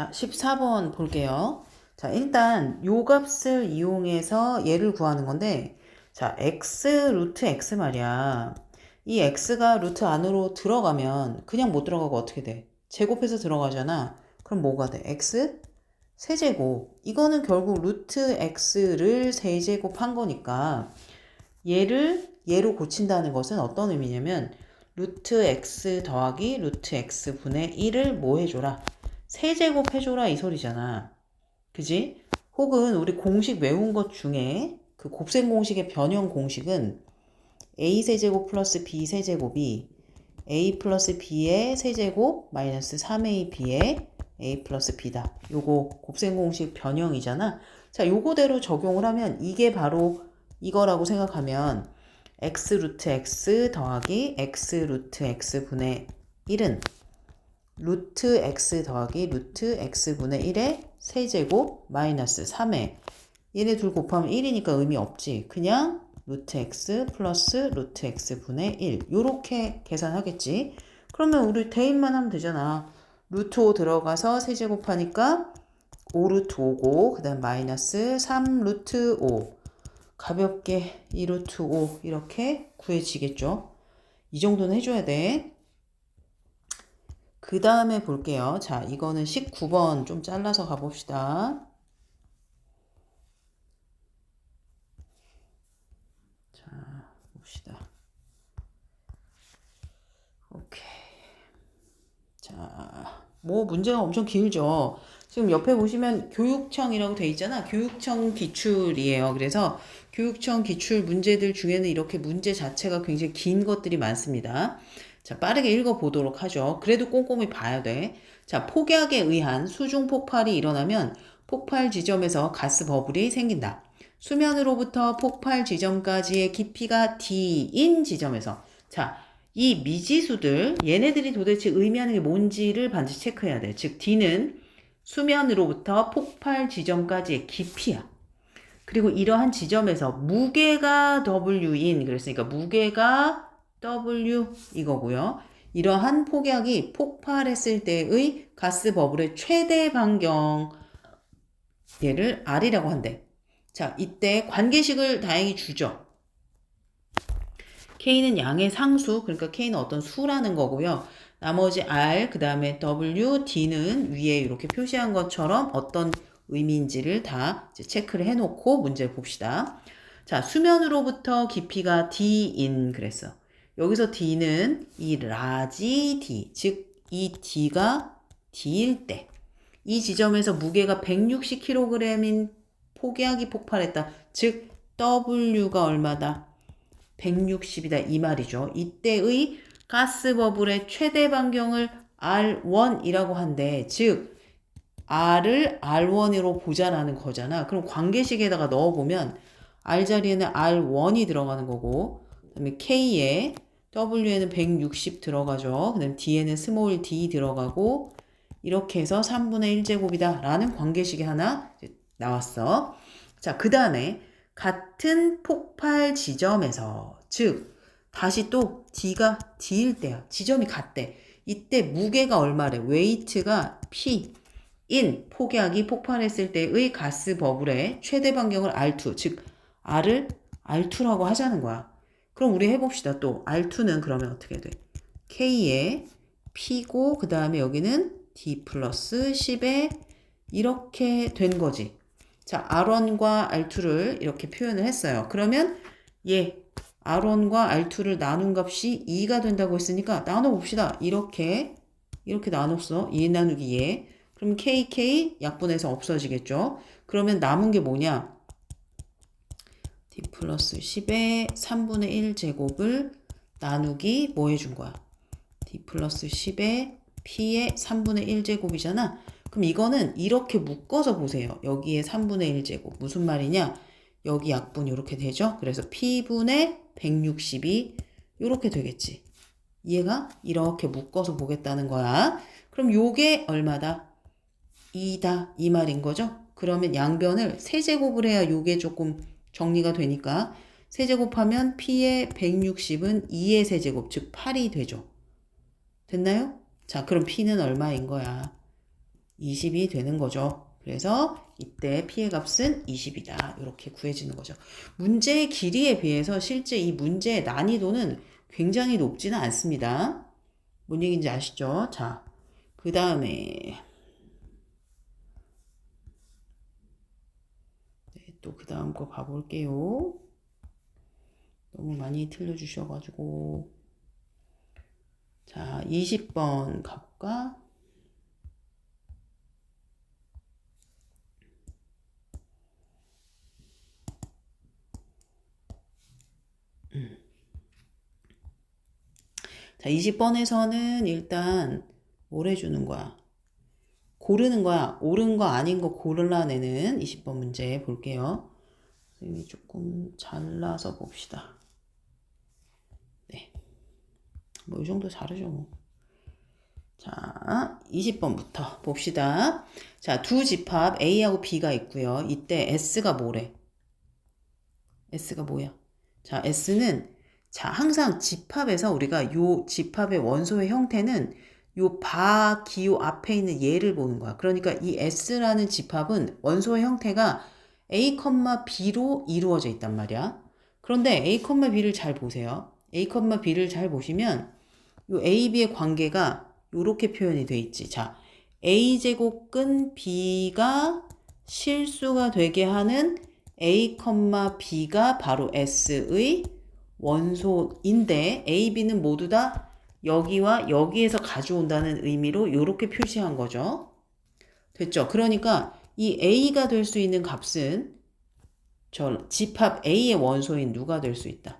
자, 14번 볼게요. 자, 일단 요 값을 이용해서 얘를 구하는 건데, 자, 루트 x 말이야. 이 x가 루트 안으로 들어가면 그냥 못 들어가고 어떻게 돼? 제곱해서 들어가잖아. 그럼 뭐가 돼? x 세제곱. 이거는 결국 루트 x를 세제곱한 거니까 얘로 고친다는 것은 어떤 의미냐면 루트 x 더하기 루트 x 분의 1을 뭐 해줘라? 세제곱 해줘라 이 소리잖아. 그지? 혹은 우리 공식 외운 것 중에 그 곱셈 공식의 변형 공식은 a 세제곱 플러스 b 세제곱이 a 플러스 b의 세제곱 마이너스 3ab의 a 플러스 b다. 요거 곱셈 공식 변형이잖아. 자, 요거대로 적용을 하면 이게 바로 이거라고 생각하면 x 루트 x 더하기 x 루트 x 분의 1은 루트 x 더하기 루트 x 분의 1의 세제곱 마이너스 3에 얘네 둘 곱하면 1이니까 의미 없지. 그냥 루트 x 플러스 루트 x 분의 1 요렇게 계산하겠지. 그러면 우리 대입만 하면 되잖아. 루트 5 들어가서 세제곱하니까 5 루트 5고 그 다음 마이너스 3 루트 5 가볍게 2 루트 5 이렇게 구해지겠죠. 이 정도는 해줘야 돼. 그 다음에 볼게요. 자, 이거는 19번 좀 잘라서 가봅시다. 자, 봅시다. 오케이. 자, 뭐 문제가 엄청 길죠. 지금 옆에 보시면 교육청이라고 돼 있잖아. 교육청 기출이에요. 그래서 교육청 기출 문제들 중에는 이렇게 문제 자체가 굉장히 긴 것들이 많습니다. 자, 빠르게 읽어보도록 하죠. 그래도 꼼꼼히 봐야 돼. 자, 폭약에 의한 수중 폭발이 일어나면 폭발 지점에서 가스 버블이 생긴다. 수면으로부터 폭발 지점까지의 깊이가 D인 지점에서 자, 이 미지수들 얘네들이 도대체 의미하는 게 뭔지를 반드시 체크해야 돼. 즉 D는 수면으로부터 폭발 지점까지의 깊이야. 그리고 이러한 지점에서 무게가 W인 그랬으니까 무게가 W 이거고요. 이러한 폭약이 폭발했을 때의 가스 버블의 최대 반경 얘를 R이라고 한대. 자, 이때 관계식을 다행히 주죠. K는 양의 상수, 그러니까 K는 어떤 수라는 거고요. 나머지 R, 그 다음에 W, D는 위에 이렇게 표시한 것처럼 어떤 의미인지를 다 이제 체크를 해놓고 문제를 봅시다. 자, 수면으로부터 깊이가 D인 그랬어. 여기서 D는 이 라지 D, 즉 이 D가 D일 때 이 지점에서 무게가 160kg인 폭약이 폭발했다. 즉 W가 얼마다? 160이다 이 말이죠. 이때의 가스 버블의 최대 반경을 R1이라고 한대. 즉 R을 R1으로 보자라는 거잖아. 그럼 관계식에다가 넣어보면 R 자리에는 R1이 들어가는 거고 그 다음에 K에 W에는 160 들어가죠. 그 다음에 D에는 스몰 d 들어가고 이렇게 해서 3분의 1제곱이다 라는 관계식이 하나 나왔어. 자, 그 다음에 같은 폭발 지점에서 즉 다시 또 D가 D일 때야. 지점이 같대. 이때 무게가 얼마래? 웨이트가 P 인 폭약이 폭발했을 때의 가스 버블의 최대 반경을 R2 즉 R을 R2라고 하자는 거야. 그럼 우리 해봅시다. 또 R2는 그러면 어떻게 돼? K에 P고 그 다음에 여기는 D 플러스 10에 이렇게 된 거지. 자, R1과 R2를 이렇게 표현을 했어요. 그러면 R1과 R2를 나눈 값이 2가 된다고 했으니까 나눠봅시다. 이렇게 나눴어. 2 나누기 예. 그럼 KK 약분해서 없어지겠죠. 그러면 남은 게 뭐냐? D 플러스 10의 3분의 1 제곱을 나누기 뭐 해준 거야? D 플러스 10의 P의 3분의 1 제곱이잖아. 그럼 이거는 이렇게 묶어서 보세요. 여기에 3분의 1 제곱. 무슨 말이냐? 여기 약분 이렇게 되죠. 그래서 P분의 160이 이렇게 되겠지. 얘가 이렇게 묶어서 보겠다는 거야. 그럼 요게 얼마다? 2다 이 말인 거죠. 그러면 양변을 세제곱을 해야 요게 조금 정리가 되니까 세제곱하면 P의 160은 2의 세제곱 즉 8이 되죠. 됐나요? 자, 그럼 P는 얼마인 거야? 20이 되는 거죠. 그래서 이때 P의 값은 20이다. 이렇게 구해지는 거죠. 문제의 길이에 비해서 실제 이 문제의 난이도는 굉장히 높지는 않습니다. 뭔 얘기인지 아시죠? 자, 그 다음에 또 그 다음 거 봐볼게요. 너무 많이 틀려주셔가지고. 자, 20번 가볼까? 자, 20번에서는 일단 뭘 해주는 거야? 고르는 거야. 옳은 거 아닌 거 고르라내는 20번 문제 볼게요. 선생님이 조금 잘라서 봅시다. 네. 뭐 이 정도 잘하죠 뭐. 자, 20번부터 봅시다. 자, 두 집합 A하고 B가 있고요. 이때 S가 뭐래? S가 뭐야? 자, S는 자, 항상 집합에서 우리가 요 집합의 원소의 형태는 요 바, 기호 앞에 있는 얘를 보는 거야. 그러니까 이 S라는 집합은 원소의 형태가 A, B로 이루어져 있단 말이야. 그런데 A, B를 잘 보세요. A, B를 잘 보시면 요 A, B의 관계가 요렇게 표현이 돼 있지. 자, A제곱근 B가 실수가 되게 하는 A, B가 바로 S의 원소인데 A, B는 모두 다 여기와 여기에서 가져온다는 의미로 이렇게 표시한 거죠. 됐죠? 그러니까 이 A가 될 수 있는 값은 저 집합 A의 원소인 누가 될 수 있다.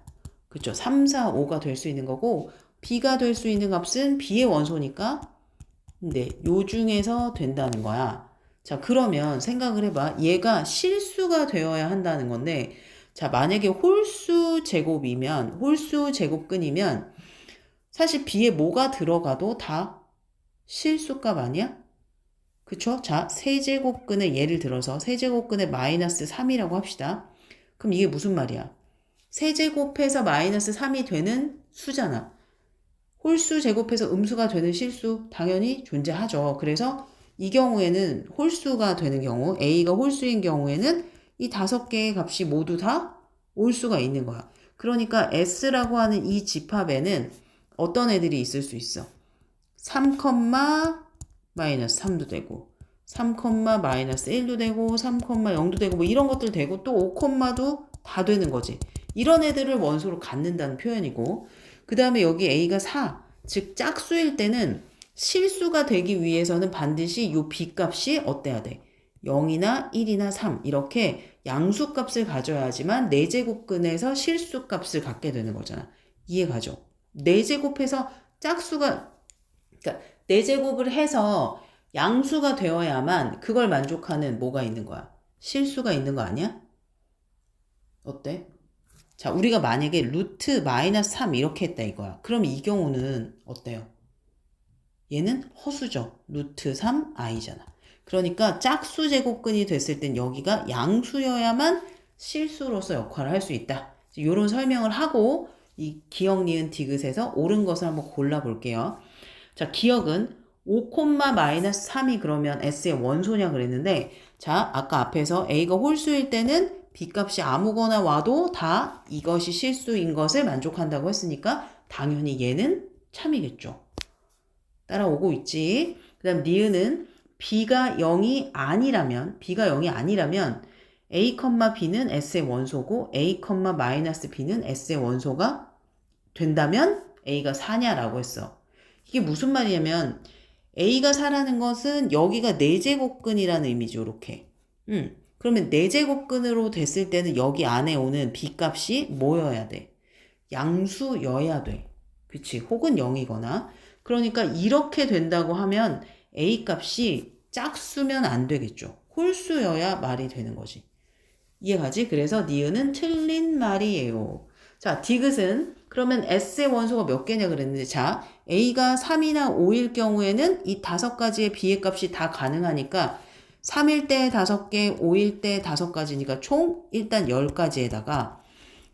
그쵸? 3, 4, 5가 될 수 있는 거고 B가 될 수 있는 값은 B의 원소니까 네, 요 중에서 된다는 거야. 자, 그러면 생각을 해봐. 얘가 실수가 되어야 한다는 건데 자, 만약에 홀수 제곱이면 홀수 제곱근이면 사실 B에 뭐가 들어가도 다 실수값 아니야? 그쵸? 자, 세제곱근의 예를 들어서 세제곱근의 마이너스 3이라고 합시다. 그럼 이게 무슨 말이야? 세제곱해서 마이너스 3이 되는 수잖아. 홀수 제곱해서 음수가 되는 실수 당연히 존재하죠. 그래서 이 경우에는 홀수가 되는 경우, A가 홀수인 경우에는 이 5개의 값이 모두 다 올 수가 있는 거야. 그러니까 S라고 하는 이 집합에는 어떤 애들이 있을 수 있어? 3, 마이너스 3도 되고 3, 마이너스 1도 되고 3, 0도 되고 뭐 이런 것들 되고 또 5도 다 되는 거지. 이런 애들을 원소로 갖는다는 표현이고 그 다음에 여기 A가 4, 즉 짝수일 때는 실수가 되기 위해서는 반드시 요 B값이 어때야 돼? 0이나 1이나 3 이렇게 양수값을 가져야지만 4제곱근에서 실수값을 갖게 되는 거잖아. 이해가죠? 4제곱해서 짝수가 그러니까 4제곱을 해서 양수가 되어야만 그걸 만족하는 뭐가 있는 거야? 실수가 있는 거 아니야? 어때? 자, 우리가 만약에 루트 마이너스 3 이렇게 했다 이거야. 그럼 이 경우는 어때요? 얘는 허수죠. 루트 3i잖아. 그러니까 짝수 제곱근이 됐을 땐 여기가 양수여야만 실수로서 역할을 할 수 있다. 이런 설명을 하고 이 기억, 니은, 디귿에서 옳은 것을 한번 골라볼게요. 자, 기억은 5, 마이너스 3이 그러면 S의 원소냐 그랬는데 자, 아까 앞에서 A가 홀수일 때는 B값이 아무거나 와도 다 이것이 실수인 것을 만족한다고 했으니까 당연히 얘는 참이겠죠. 따라오고 있지. 그 다음 니은은 B가 0이 아니라면 A, B는 S의 원소고 A, 마이너스 B는 S의 원소가 된다면 A가 4냐라고 했어. 이게 무슨 말이냐면 A가 4라는 것은 여기가 4제곱근이라는 의미죠. 이렇게. 그러면 4제곱근으로 됐을 때는 여기 안에 오는 B값이 뭐여야 돼? 양수여야 돼. 그치? 혹은 0이거나. 그러니까 이렇게 된다고 하면 A 값이 짝수면 안 되겠죠. 홀수여야 말이 되는 거지. 이해가지? 그래서 니은은 틀린 말이에요. 자, 디귿은 그러면 S의 원소가 몇 개냐 그랬는데 자, A가 3이나 5일 경우에는 이 5가지의 B의 값이 다 가능하니까 3일 때 5개, 5일 때 5가지니까 총 일단 10가지에다가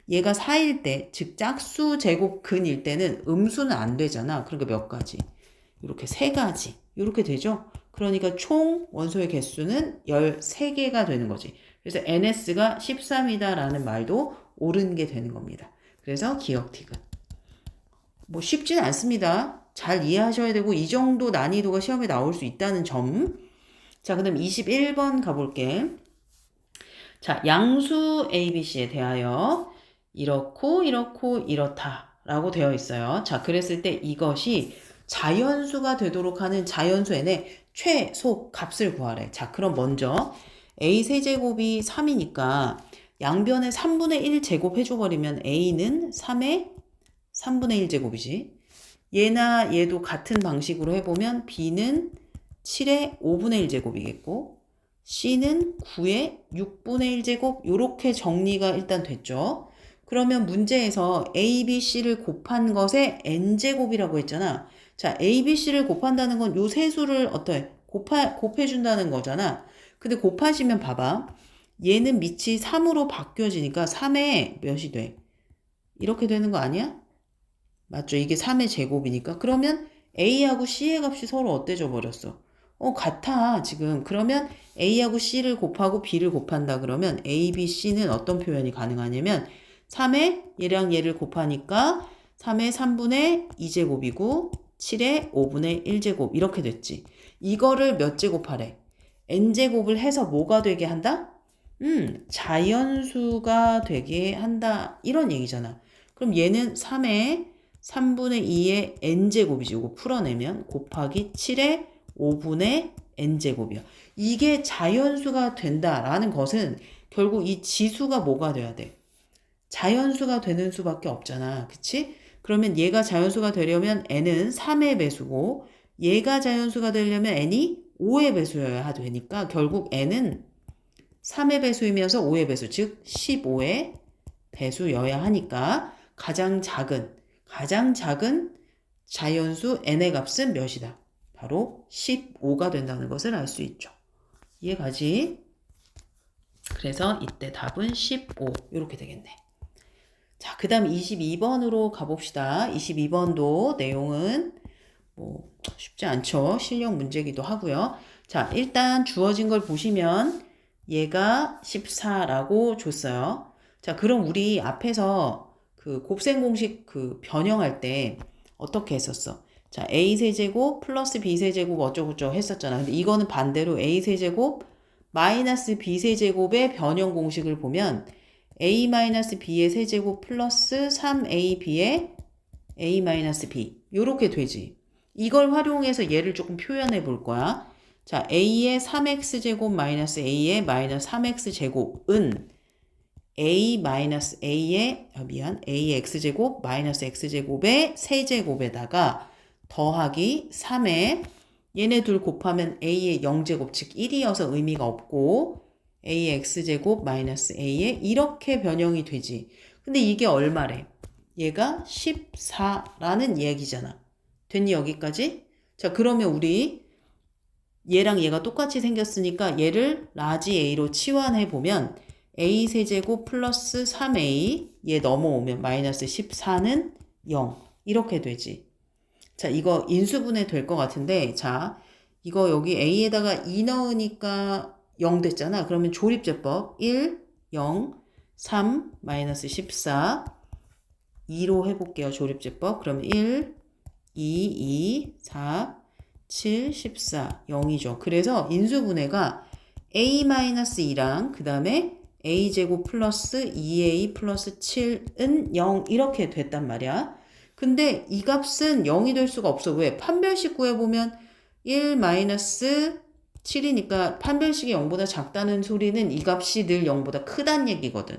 얘가 4일 때, 즉 짝수 제곱 근일 때는 음수는 안 되잖아. 그러니까 몇 가지? 이렇게 3가지. 이렇게 되죠? 그러니까 총 원소의 개수는 13개가 되는 거지. 그래서 NS가 13이다라는 말도 옳은 게 되는 겁니다. 그래서 기억 티귿. 뭐 쉽진 않습니다. 잘 이해하셔야 되고 이 정도 난이도가 시험에 나올 수 있다는 점. 자, 그다음 21번 가볼게. 자, 양수 ABC에 대하여 이렇고 이렇고 이렇다라고 되어 있어요. 자, 그랬을 때 이것이 자연수가 되도록 하는 자연수 n의 최소 값을 구하래. 자, 그럼 먼저 a 세제곱이 3이니까 양변에 3분의 1 제곱 해줘버리면 a는 3의 3분의 1 제곱이지. 얘나 얘도 같은 방식으로 해보면 b는 7의 5분의 1 제곱이겠고 C는 9의 6분의 1 제곱 요렇게 정리가 일단 됐죠. 그러면 문제에서 A, B, C를 곱한 것에 N제곱이라고 했잖아. 자, A, B, C를 곱한다는 건 요 세 수를 어떻게 곱해준다는 거잖아. 근데 곱하시면 봐봐. 얘는 밑이 3으로 바뀌어지니까 3의 몇이 돼? 이렇게 되는 거 아니야? 맞죠? 이게 3의 제곱이니까. 그러면 A하고 C의 값이 서로 어때져 버렸어? 같아, 지금. 그러면 A하고 C를 곱하고 B를 곱한다 그러면 A, B, C는 어떤 표현이 가능하냐면 3에 얘랑 얘를 곱하니까 3의 3분의 2제곱이고 7의 5분의 1제곱 이렇게 됐지. 이거를 몇 제곱하래? N제곱을 해서 뭐가 되게 한다? 자연수가 되게 한다. 이런 얘기잖아. 그럼 얘는 3의 3분의 2의 N제곱이지. 이거 풀어내면 곱하기 7의 5분의 n제곱이야. 이게 자연수가 된다라는 것은 결국 이 지수가 뭐가 돼야 돼? 자연수가 되는 수밖에 없잖아. 그치? 그러면 얘가 자연수가 되려면 n은 3의 배수고 얘가 자연수가 되려면 n이 5의 배수여야 되니까 결국 n은 3의 배수이면서 5의 배수, 즉 15의 배수여야 하니까 가장 작은 자연수 n의 값은 몇이다? 바로 15가 된다는 것을 알 수 있죠. 이해가지? 그래서 이때 답은 15 이렇게 되겠네. 자, 그 다음 22번으로 가봅시다. 22번도 내용은 뭐 쉽지 않죠. 실력 문제기도 하고요. 자, 일단 주어진 걸 보시면 얘가 14라고 줬어요. 자, 그럼 우리 앞에서 그 곱셈 공식 그 변형할 때 어떻게 했었어? 자, a세제곱 플러스 b세제곱 어쩌고저쩌고 했었잖아. 근데 이거는 반대로 a세제곱 마이너스 b세제곱의 변형 공식을 보면 a 마이너스 b의 세제곱 플러스 3ab의 a 마이너스 b 요렇게 되지. 이걸 활용해서 얘를 조금 표현해 볼 거야. 자, a의 3x제곱 마이너스 a의 마이너스 3x제곱은 a 마이너스 a의 a의 x제곱 마이너스 x제곱의 세제곱에다가 더하기 3에 얘네 둘 곱하면 a의 0제곱 즉 1이어서 의미가 없고 a의 x제곱 마이너스 a의 이렇게 변형이 되지. 근데 이게 얼마래? 얘가 14라는 얘기잖아. 됐니 여기까지? 자, 그러면 우리 얘랑 얘가 똑같이 생겼으니까 얘를 라지 a로 치환해 보면 a 세제곱 플러스 3a 얘 넘어오면 마이너스 14는 0 이렇게 되지. 자, 이거 인수분해 될 것 같은데 자, 이거 여기 a에다가 2 넣으니까 0 됐잖아. 그러면 조립제법 1, 0, 3, 마이너스 14 2로 해볼게요. 조립제법. 그럼 1, 2, 4, 7, 14, 0이죠. 그래서 인수분해가 a-2랑 그 다음에 a제곱 플러스 2a 플러스 7은 0 이렇게 됐단 말이야. 근데 이 값은 0이 될 수가 없어. 왜? 판별식 구해보면 1 마이너스 7이니까 판별식이 0보다 작다는 소리는 이 값이 늘 0보다 크다는 얘기거든.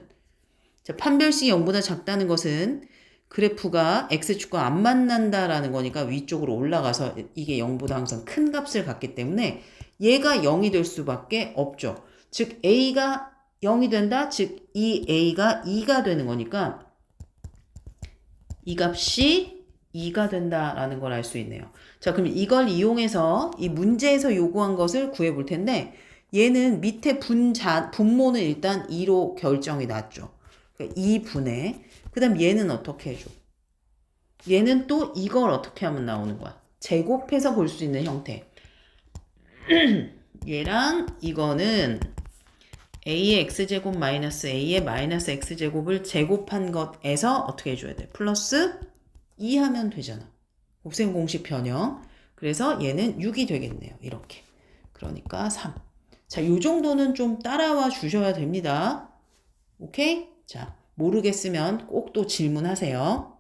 자, 판별식이 0보다 작다는 것은 그래프가 x축과 안 만난다라는 거니까 위쪽으로 올라가서 이게 0보다 항상 큰 값을 갖기 때문에 얘가 0이 될 수밖에 없죠. 즉 a가 0이 된다. 즉 이 a가 2가 되는 거니까 이 값이 2가 된다라는 걸 알 수 있네요. 자, 그럼 이걸 이용해서 이 문제에서 요구한 것을 구해 볼 텐데 얘는 밑에 분모는 일단 2로 결정이 났죠. 그러니까 2분의 그 다음 얘는 어떻게 해줘? 얘는 또 이걸 어떻게 하면 나오는 거야? 제곱해서 볼 수 있는 형태. 얘랑 이거는 a의 x제곱 마이너스 a의 마이너스 x제곱을 제곱한 것에서 어떻게 해줘야 돼? 플러스 2 하면 되잖아. 곱셈 공식 변형. 그래서 얘는 6이 되겠네요. 이렇게. 그러니까 3. 자, 요 정도는 좀 따라와 주셔야 됩니다. 오케이? 자, 모르겠으면 꼭 또 질문하세요.